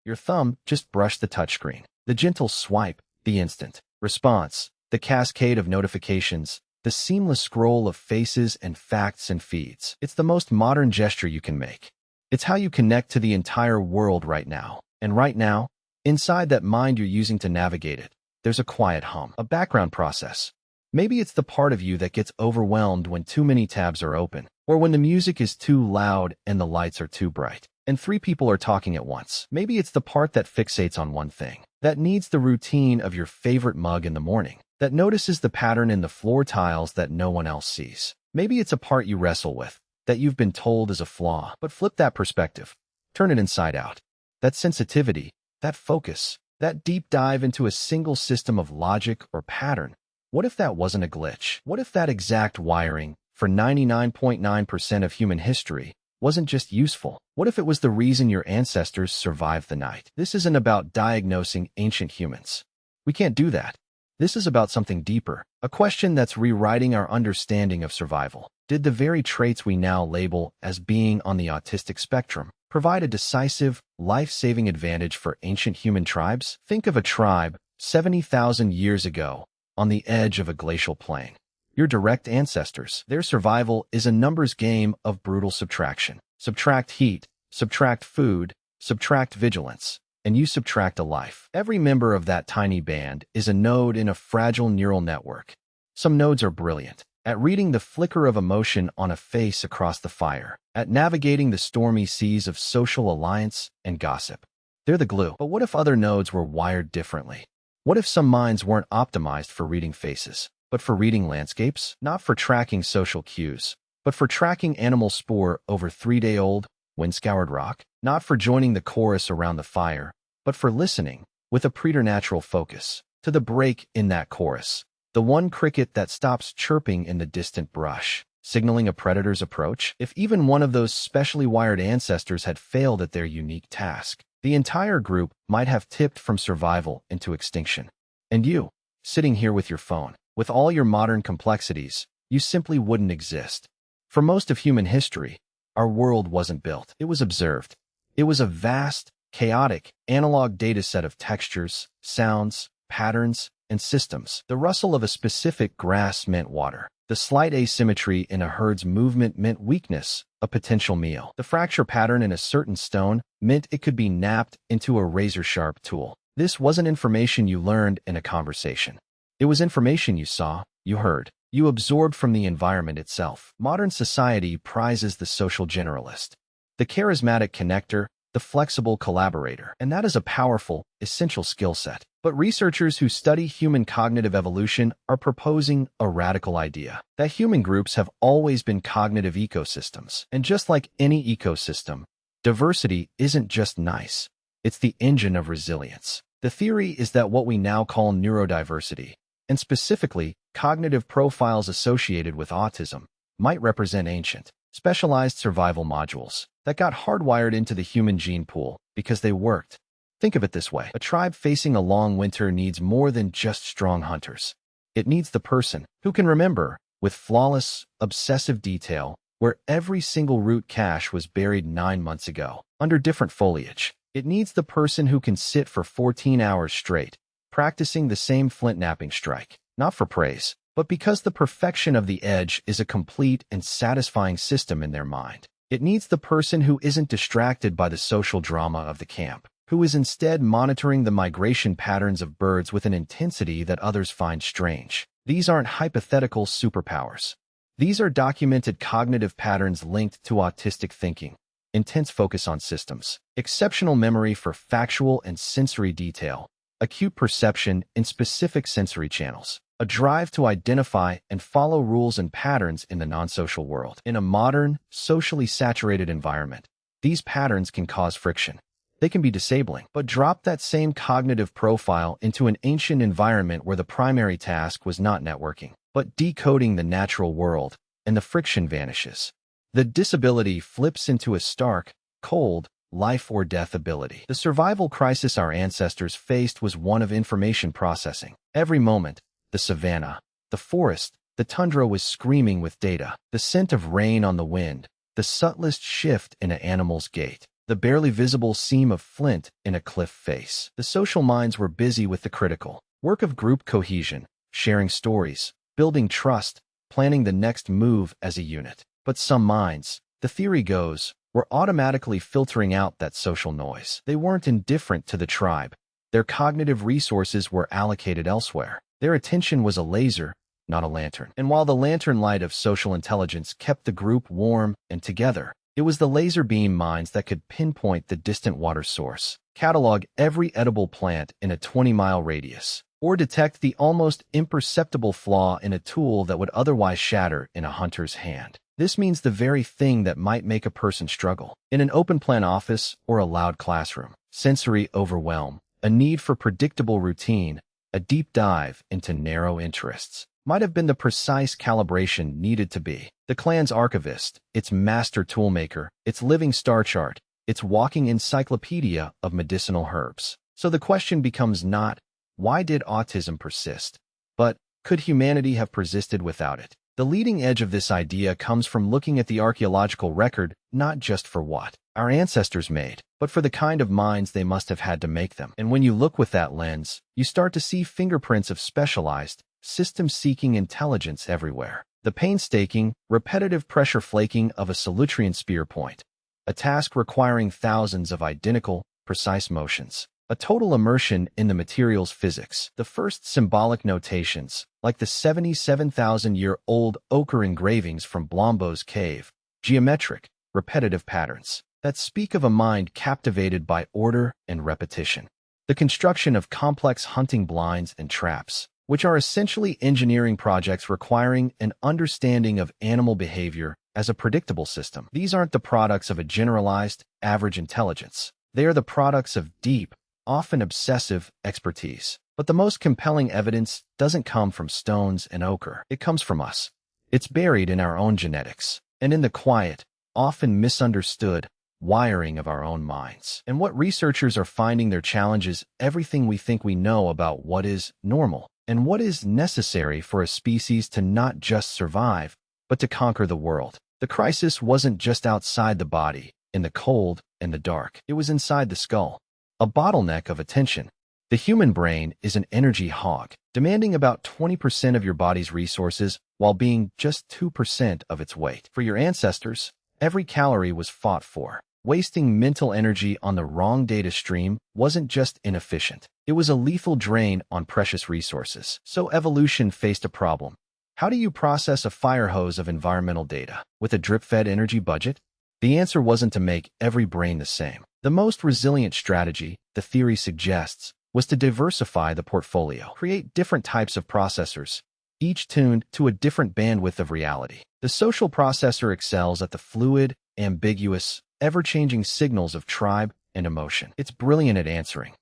Your thumb just brushed the touchscreen. The gentle swipe, the instant response, the cascade of notifications, the seamless scroll of faces and facts and feeds. It's the most modern gesture you can make. It's how you connect to the entire world right now. And right now, inside that mind you're using to navigate it, there's a quiet hum, a background process. Maybe it's the part of you that gets overwhelmed when too many tabs are open, or when the music is too loud and the lights are too bright, and three people are talking at once. Maybe it's the part that fixates on one thing, that needs the routine of your favorite mug in the morning, that notices the pattern in the floor tiles that no one else sees. Maybe it's a part you wrestle with, that you've been told is a flaw, but flip that perspective. Turn it inside out. That sensitivity, that focus, that deep dive into a single system of logic or pattern. What if that wasn't a glitch? What if that exact wiring, for 99.9% of human history, wasn't just useful? What if it was the reason your ancestors survived the night? This isn't about diagnosing ancient humans. We can't do that. This is about something deeper, a question that's rewriting our understanding of survival. Did the very traits we now label as being on the autistic spectrum provide a decisive, life-saving advantage for ancient human tribes? Think of a tribe 70,000 years ago on the edge of a glacial plain. Your direct ancestors, their survival is a numbers game of brutal subtraction. Subtract heat, subtract food, subtract vigilance, and you subtract a life. Every member of that tiny band is a node in a fragile neural network. Some nodes are brilliant at reading the flicker of emotion on a face across the fire, at navigating the stormy seas of social alliance and gossip. They're the glue. But what if other nodes were wired differently? What if some minds weren't optimized for reading faces, but for reading landscapes? Not for tracking social cues, but for tracking animal spoor over 3-day-old, wind-scoured rock? Not for joining the chorus around the fire, but for listening, with a preternatural focus, to the break in that chorus. The one cricket that stops chirping in the distant brush, signaling a predator's approach. If even one of those specially wired ancestors had failed at their unique task, the entire group might have tipped from survival into extinction. And you, sitting here with your phone, with all your modern complexities, you simply wouldn't exist. For most of human history, our world wasn't built. It was observed. It was a vast, chaotic, analog dataset of textures, sounds, patterns, and systems. The rustle of a specific grass meant water. The slight asymmetry in a herd's movement meant weakness, a potential meal. The fracture pattern in a certain stone meant it could be napped into a razor-sharp tool. This wasn't information you learned in a conversation. It was information you saw, you heard, you absorbed from the environment itself. Modern society prizes the social generalist, the charismatic connector, the flexible collaborator, and that is a powerful, essential skill set. But researchers who study human cognitive evolution are proposing a radical idea, that human groups have always been cognitive ecosystems. And just like any ecosystem, diversity isn't just nice. It's the engine of resilience. The theory is that what we now call neurodiversity, and specifically cognitive profiles associated with autism, might represent ancient, specialized survival modules that got hardwired into the human gene pool because they worked. Think of it this way. A tribe facing a long winter needs more than just strong hunters. It needs the person who can remember, with flawless, obsessive detail, where every single root cache was buried 9 months ago, under different foliage. It needs the person who can sit for 14 hours straight, practicing the same flint napping strike, not for praise, but because the perfection of the edge is a complete and satisfying system in their mind. It needs the person who isn't distracted by the social drama of the camp, who is instead monitoring the migration patterns of birds with an intensity that others find strange. These aren't hypothetical superpowers. These are documented cognitive patterns linked to autistic thinking, intense focus on systems, exceptional memory for factual and sensory detail, acute perception in specific sensory channels, a drive to identify and follow rules and patterns in the non-social world. In a modern, socially saturated environment, these patterns can cause friction. They can be disabling, but drop that same cognitive profile into an ancient environment where the primary task was not networking, but decoding the natural world, and the friction vanishes. The disability flips into a stark, cold, life or death ability. The survival crisis our ancestors faced was one of information processing. Every moment, the savanna, the forest, the tundra was screaming with data. The scent of rain on the wind, the subtlest shift in an animal's gait, the barely visible seam of flint in a cliff face. The social minds were busy with the critical work of group cohesion, sharing stories, building trust, planning the next move as a unit. But some minds, the theory goes, were automatically filtering out that social noise. They weren't indifferent to the tribe. Their cognitive resources were allocated elsewhere. Their attention was a laser, not a lantern. And while the lantern light of social intelligence kept the group warm and together, it was the laser beam minds that could pinpoint the distant water source, catalog every edible plant in a 20-mile radius, or detect the almost imperceptible flaw in a tool that would otherwise shatter in a hunter's hand. This means the very thing that might make a person struggle. In an open-plan office or a loud classroom, sensory overwhelm, a need for predictable routine, a deep dive into narrow interests, might have been the precise calibration needed to be the clan's archivist, its master toolmaker, its living star chart, its walking encyclopedia of medicinal herbs. So the question becomes not, why did autism persist? But, could humanity have persisted without it? The leading edge of this idea comes from looking at the archaeological record, not just for what our ancestors made, but for the kind of minds they must have had to make them. And when you look with that lens, you start to see fingerprints of specialized, system-seeking intelligence everywhere. The painstaking, repetitive pressure flaking of a Solutrean spear point, a task requiring thousands of identical, precise motions. A total immersion in the material's physics. The first symbolic notations, like the 77,000-year-old ochre engravings from Blombos Cave, geometric, repetitive patterns that speak of a mind captivated by order and repetition. The construction of complex hunting blinds and traps, which are essentially engineering projects requiring an understanding of animal behavior as a predictable system. These aren't the products of a generalized, average intelligence. They are the products of deep, often obsessive, expertise. But the most compelling evidence doesn't come from stones and ochre. It comes from us. It's buried in our own genetics, and in the quiet, often misunderstood, wiring of our own minds. And what researchers are finding their challenges everything we think we know about what is normal, and what is necessary for a species to not just survive, but to conquer the world. The crisis wasn't just outside the body, in the cold and the dark. It was inside the skull. A bottleneck of attention. The human brain is an energy hog, demanding about 20% of your body's resources while being just 2% of its weight. For your ancestors, every calorie was fought for. Wasting mental energy on the wrong data stream wasn't just inefficient. It was a lethal drain on precious resources. So evolution faced a problem. How do you process a fire hose of environmental data with a drip-fed energy budget? The answer wasn't to make every brain the same. The most resilient strategy, the theory suggests, was to diversify the portfolio, create different types of processors, each tuned to a different bandwidth of reality. The social processor excels at the fluid, ambiguous, ever-changing signals of tribe and emotion. It's brilliant at answering.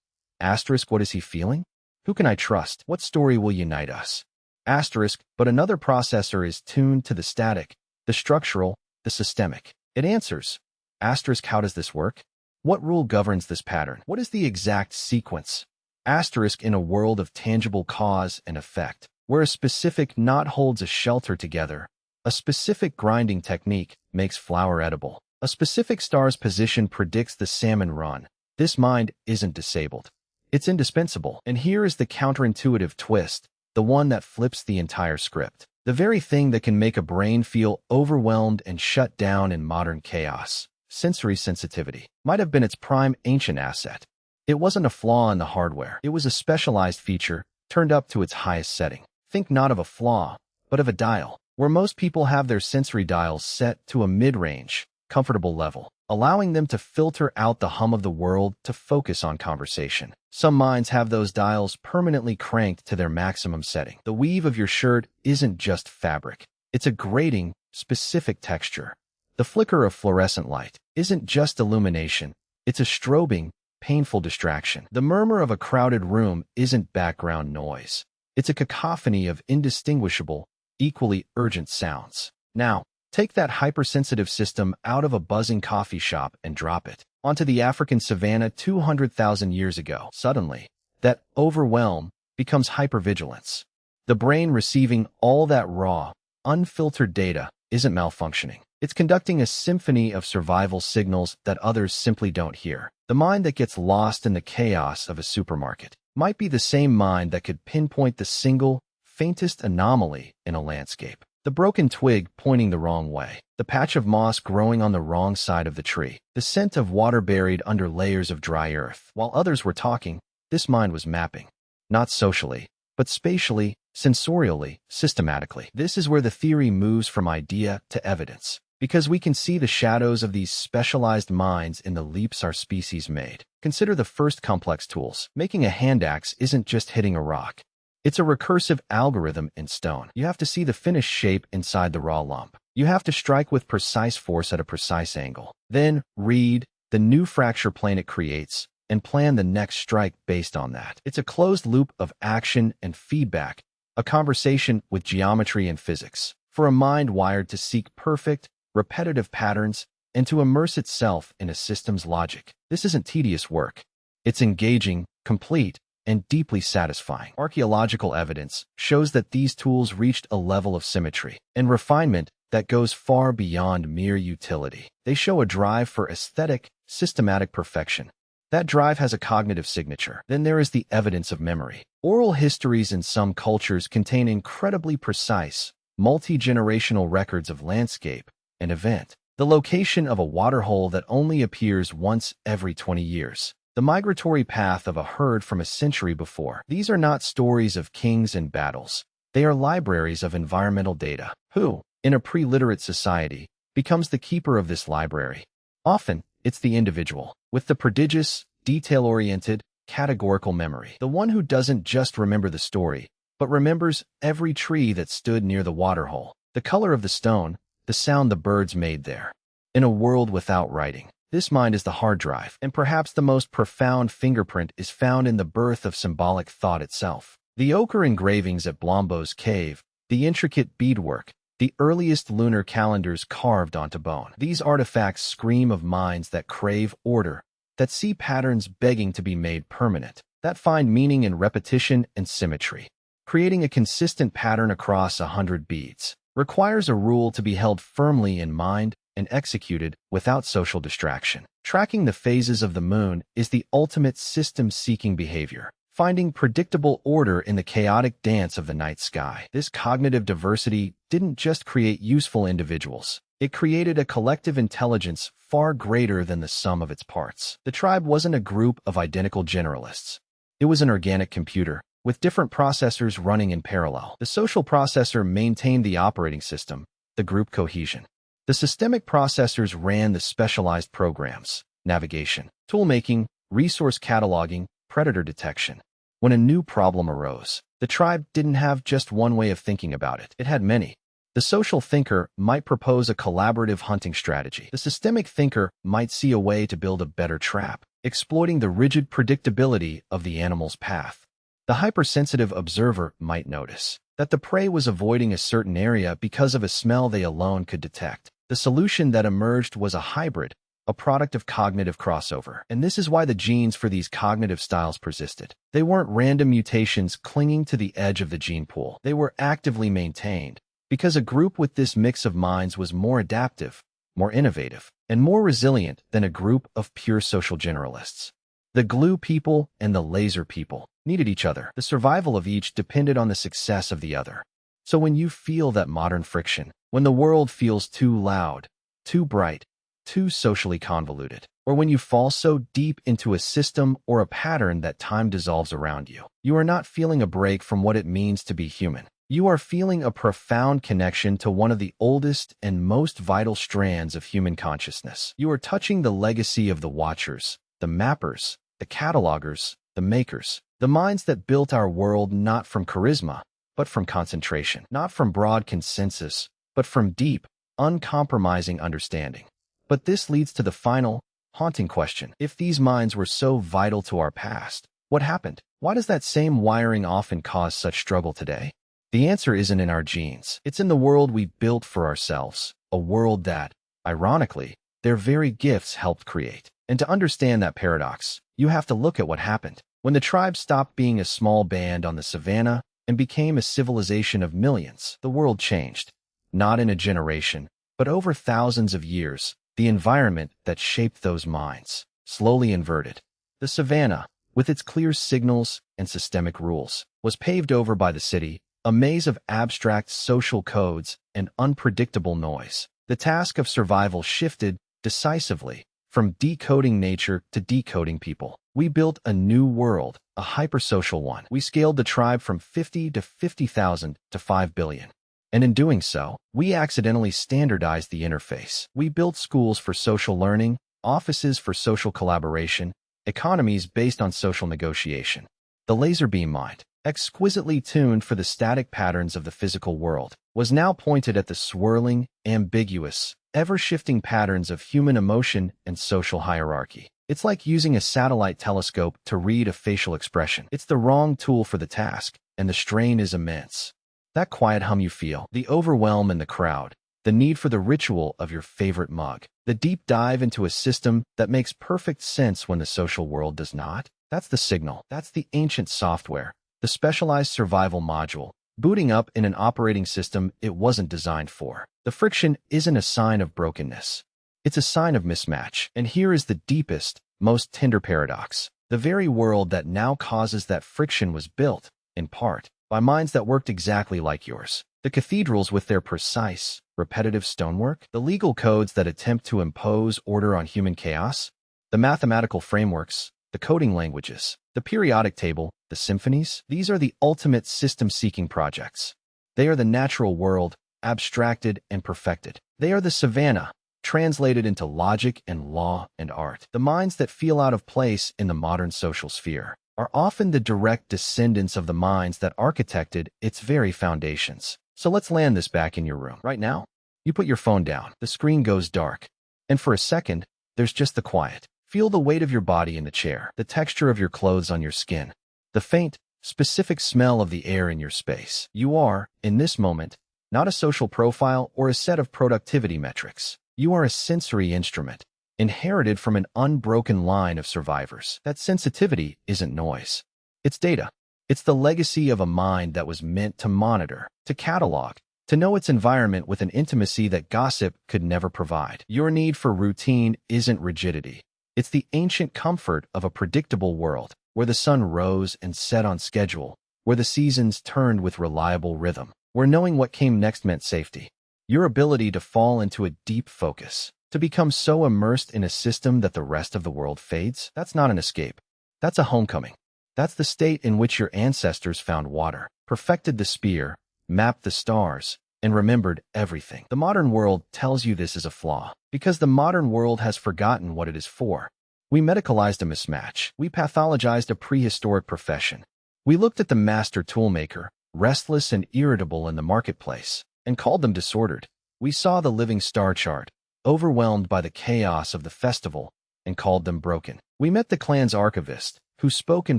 Asterisk, what is he feeling? Who can I trust? What story will unite us? Asterisk, but another processor is tuned to the static, the structural, the systemic. It answers. Asterisk, how does this work? What rule governs this pattern? What is the exact sequence? Asterisk, in a world of tangible cause and effect, where a specific knot holds a shelter together, a specific grinding technique makes flour edible, a specific star's position predicts the salmon run, this mind isn't disabled. It's indispensable. And here is the counterintuitive twist, the one that flips the entire script. The very thing that can make a brain feel overwhelmed and shut down in modern chaos, sensory sensitivity, might have been its prime ancient asset. It wasn't a flaw in the hardware. It was a specialized feature, turned up to its highest setting. Think not of a flaw, but of a dial, where most people have their sensory dials set to a mid-range, comfortable level, allowing them to filter out the hum of the world to focus on conversation. Some minds have those dials permanently cranked to their maximum setting. The weave of your shirt isn't just fabric. It's a grating, specific texture. The flicker of fluorescent light isn't just illumination. It's a strobing, painful distraction. The murmur of a crowded room isn't background noise. It's a cacophony of indistinguishable, equally urgent sounds. Now, take that hypersensitive system out of a buzzing coffee shop and drop it onto the African savanna 200,000 years ago. Suddenly, that overwhelm becomes hyper-vigilance. The brain receiving all that raw, unfiltered data isn't malfunctioning. It's conducting a symphony of survival signals that others simply don't hear. The mind that gets lost in the chaos of a supermarket might be the same mind that could pinpoint the single, faintest anomaly in a landscape. The broken twig pointing the wrong way, the patch of moss growing on the wrong side of the tree, the scent of water buried under layers of dry earth. While others were talking, this mind was mapping. Not socially, but spatially, sensorially, systematically. This is where the theory moves from idea to evidence, because we can see the shadows of these specialized minds in the leaps our species made. Consider the first complex tools. Making a hand axe isn't just hitting a rock. It's a recursive algorithm in stone. You have to see the finished shape inside the raw lump. You have to strike with precise force at a precise angle. Then read the new fracture plane it creates and plan the next strike based on that. It's a closed loop of action and feedback, a conversation with geometry and physics. For a mind wired to seek perfect, repetitive patterns and to immerse itself in a system's logic, this isn't tedious work. It's engaging, complete, and deeply satisfying. Archaeological evidence shows that these tools reached a level of symmetry and refinement that goes far beyond mere utility. They show a drive for aesthetic, systematic perfection. That drive has a cognitive signature. Then there is the evidence of memory. Oral histories in some cultures contain incredibly precise, multi-generational records of landscape and event. The location of a waterhole that only appears once every 20 years. The migratory path of a herd from a century before. These are not stories of kings and battles. They are libraries of environmental data. Who, in a pre-literate society, becomes the keeper of this library? Often, it's the individual, with the prodigious, detail-oriented, categorical memory. The one who doesn't just remember the story, but remembers every tree that stood near the waterhole, the color of the stone, the sound the birds made there. In a world without writing, this mind is the hard drive, and perhaps the most profound fingerprint is found in the birth of symbolic thought itself. The ochre engravings at Blombos Cave, the intricate beadwork, the earliest lunar calendars carved onto bone. These artifacts scream of minds that crave order, that see patterns begging to be made permanent, that find meaning in repetition and symmetry. Creating a consistent pattern across 100 beads requires a rule to be held firmly in mind and executed without social distraction. Tracking the phases of the moon is the ultimate system-seeking behavior, finding predictable order in the chaotic dance of the night sky. This cognitive diversity didn't just create useful individuals. It created a collective intelligence far greater than the sum of its parts. The tribe wasn't a group of identical generalists. It was an organic computer, with different processors running in parallel. The social processor maintained the operating system, the group cohesion. The systemic processors ran the specialized programs, navigation, toolmaking, resource cataloging, predator detection. When a new problem arose, the tribe didn't have just one way of thinking about it. It had many. The social thinker might propose a collaborative hunting strategy. The systemic thinker might see a way to build a better trap, exploiting the rigid predictability of the animal's path. The hypersensitive observer might notice that the prey was avoiding a certain area because of a smell they alone could detect. The solution that emerged was a hybrid, a product of cognitive crossover. And this is why the genes for these cognitive styles persisted. They weren't random mutations clinging to the edge of the gene pool. They were actively maintained, because a group with this mix of minds was more adaptive, more innovative, and more resilient than a group of pure social generalists. The glue people and the laser people needed each other. The survival of each depended on the success of the other. So when you feel that modern friction, when the world feels too loud, too bright, too socially convoluted, or when you fall so deep into a system or a pattern that time dissolves around you, you are not feeling a break from what it means to be human. You are feeling a profound connection to one of the oldest and most vital strands of human consciousness. You are touching the legacy of the watchers, the mappers, the catalogers, the makers, the minds that built our world not from charisma, but from concentration, not from broad consensus, but from deep, uncompromising understanding. But this leads to the final, haunting question. If these minds were so vital to our past, what happened? Why does that same wiring often cause such struggle today? The answer isn't in our genes. It's in the world we built for ourselves, a world that, ironically, their very gifts helped create. And to understand that paradox, you have to look at what happened. When the tribe stopped being a small band on the savannah and became a civilization of millions, the world changed. not in a generation, but over thousands of years, the environment that shaped those minds, slowly inverted. The savannah, with its clear signals and systemic rules, was paved over by the city, a maze of abstract social codes and unpredictable noise. The task of survival shifted decisively from decoding nature to decoding people. We built a new world, a hypersocial one. We scaled the tribe from 50 to 50,000 to 5 billion. And in doing so, we accidentally standardized the interface. We built schools for social learning, offices for social collaboration, economies based on social negotiation. The laser beam mind, exquisitely tuned for the static patterns of the physical world, was now pointed at the swirling, ambiguous, ever-shifting patterns of human emotion and social hierarchy. It's like using a satellite telescope to read a facial expression. It's the wrong tool for the task, and the strain is immense. That quiet hum you feel, the overwhelm in the crowd, the need for the ritual of your favorite mug, the deep dive into a system that makes perfect sense when the social world does not. That's the signal. That's the ancient software, the specialized survival module, booting up in an operating system it wasn't designed for. The friction isn't a sign of brokenness. It's a sign of mismatch. And here is the deepest, most tender paradox. The very world that now causes that friction was built, in part, by minds that worked exactly like yours. The cathedrals with their precise, repetitive stonework, the legal codes that attempt to impose order on human chaos, the mathematical frameworks, the coding languages, the periodic table, the symphonies. These are the ultimate system-seeking projects. They are the natural world, abstracted and perfected. They are the savannah, translated into logic and law and art. The minds that feel out of place in the modern social sphere are often the direct descendants of the minds that architected its very foundations. So let's land this back in your room. Right now, you put your phone down, the screen goes dark, and for a second, there's just the quiet. Feel the weight of your body in the chair, the texture of your clothes on your skin, the faint, specific smell of the air in your space. You are, in this moment, not a social profile or a set of productivity metrics. You are a sensory instrument, inherited from an unbroken line of survivors. That sensitivity isn't noise. It's data. It's the legacy of a mind that was meant to monitor, to catalog, to know its environment with an intimacy that gossip could never provide. Your need for routine isn't rigidity. It's the ancient comfort of a predictable world, where the sun rose and set on schedule, where the seasons turned with reliable rhythm, where knowing what came next meant safety. Your ability to fall into a deep focus, to become so immersed in a system that the rest of the world fades, that's not an escape. That's a homecoming. That's the state in which your ancestors found water, perfected the spear, mapped the stars, and remembered everything. The modern world tells you this is a flaw, because the modern world has forgotten what it is for. We medicalized a mismatch. We pathologized a prehistoric profession. We looked at the master toolmaker, restless and irritable in the marketplace, and called them disordered. We saw the living star chart, overwhelmed by the chaos of the festival, and called them broken. We met the clan's archivist, who spoke in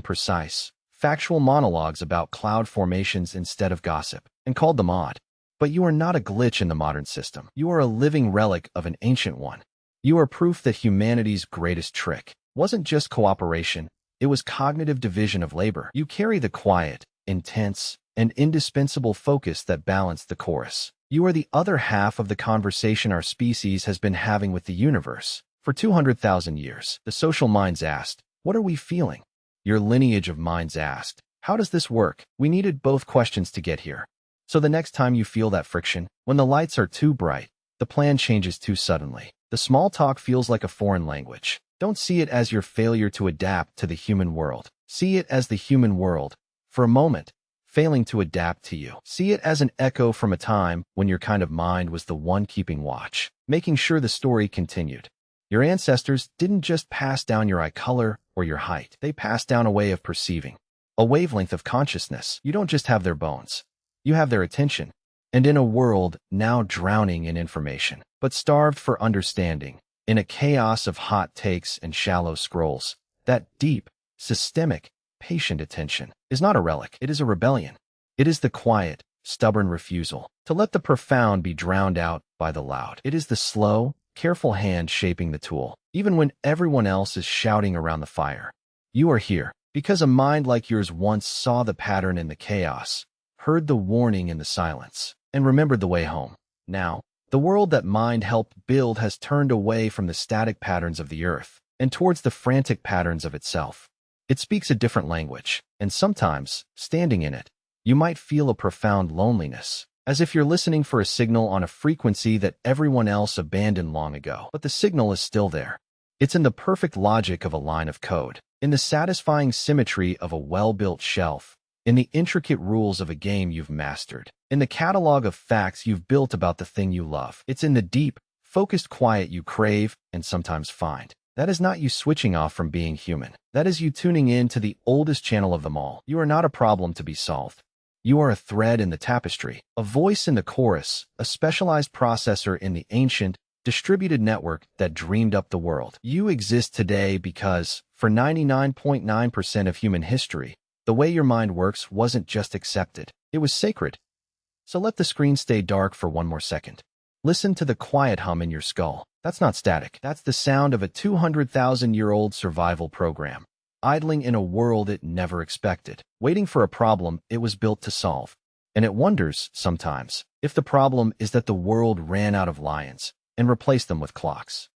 precise, factual monologues about cloud formations instead of gossip, and called them odd. But you are not a glitch in the modern system. You are a living relic of an ancient one. You are proof that humanity's greatest trick wasn't just cooperation, it was cognitive division of labor. You carry the quiet, intense, and indispensable focus that balanced the chorus. You are the other half of the conversation our species has been having with the universe. For 200,000 years, the social minds asked, what are we feeling? Your lineage of minds asked, how does this work? We needed both questions to get here. So the next time you feel that friction, when the lights are too bright, the plan changes too suddenly, the small talk feels like a foreign language. Don't see it as your failure to adapt to the human world. See it as the human world, for a moment, failing to adapt to you. See it as an echo from a time when your kind of mind was the one keeping watch, making sure the story continued. Your ancestors didn't just pass down your eye color or your height. They passed down a way of perceiving, a wavelength of consciousness. You don't just have their bones. You have their attention. And in a world now drowning in information, but starved for understanding, in a chaos of hot takes and shallow scrolls, that deep, systemic, patient attention is not a relic. It is a rebellion. It is the quiet, stubborn refusal to let the profound be drowned out by the loud. It is the slow, careful hand shaping the tool, even when everyone else is shouting around the fire. You are here because a mind like yours once saw the pattern in the chaos, heard the warning in the silence, and remembered the way home. Now, the world that mind helped build has turned away from the static patterns of the earth and towards the frantic patterns of itself. It speaks a different language, and sometimes, standing in it, you might feel a profound loneliness, as if you're listening for a signal on a frequency that everyone else abandoned long ago. But the signal is still there. It's in the perfect logic of a line of code, in the satisfying symmetry of a well-built shelf, in the intricate rules of a game you've mastered, in the catalog of facts you've built about the thing you love. It's in the deep, focused quiet you crave and sometimes find. That is not you switching off from being human. That is you tuning in to the oldest channel of them all. You are not a problem to be solved. You are a thread in the tapestry, a voice in the chorus, a specialized processor in the ancient, distributed network that dreamed up the world. You exist today because, for 99.9% of human history, the way your mind works wasn't just accepted, it was sacred. So let the screen stay dark for one more second. Listen to the quiet hum in your skull. That's not static. That's the sound of a 200,000-year-old survival program, idling in a world it never expected, waiting for a problem it was built to solve. And it wonders, sometimes, if the problem is that the world ran out of lions and replaced them with clocks.